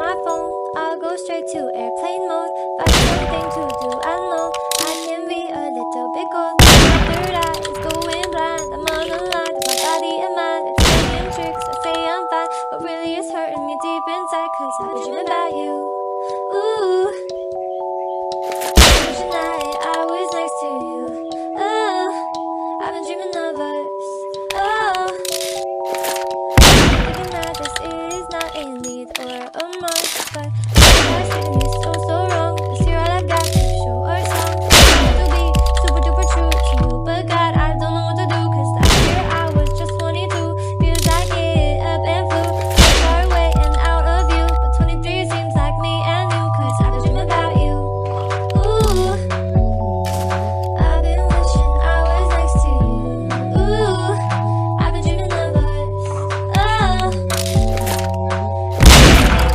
my phone, I'll go straight to airplane mode. Find something to do, I know I can be a little bit cold. My third eye is going blind. I'm on the line with my body and mind. It's playing tricks, I say I'm fine, but really it's hurting me deep inside. Cause I've been dreaming about you. Ooh, every night I was next to you. Ooh, I've been dreaming of us. Oh, thinking that this is not a need or a must, but that's treating me so wrong. Cause you're all I got to show our song. I have to be super duper true to you, but God, I don't know what to do. Cause last year I was just 22. Feels like it up and flew so far away and out of view, but 23 seems like me and you. Cause I've been dreaming about you. Ooh, I've been wishing I was next to you. Ooh, I've been dreaming of us. Oh,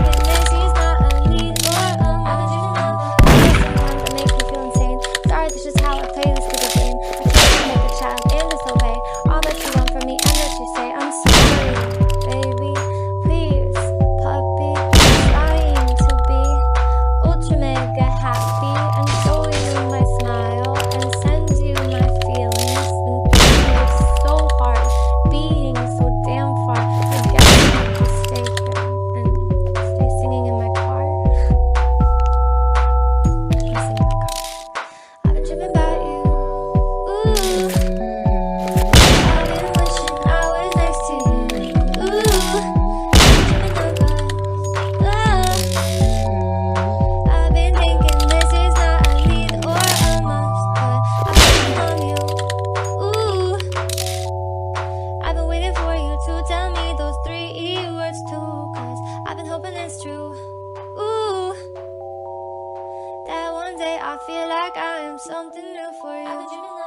thinking this is not a need or a must. I've been dreaming of us. Sometimes it makes me feel insane. Sorry, this is how I play this stupid game. I can't make a child in this whole way. All that you want from me and that you say. I'm sorry, baby. Please, puppy. I'm trying to be ultra mega happy and show you my smile and send you my feelings. Been thinking it's so hard, being so damn far. I guess I have to stay here and stay singing in my car. I'm singing in my car. I've been dreaming about you. Ooh, I've been wishing I was next to you. Ooh, I've been dreaming of us. Oh, I've been thinking this is not a need or a must, but I've been waiting on you. Ooh, I've been waiting for you to tell me those 3 words too. Cause I've been hoping it's true. Ooh, that one day I feel like I am something new for you. I've been dreaming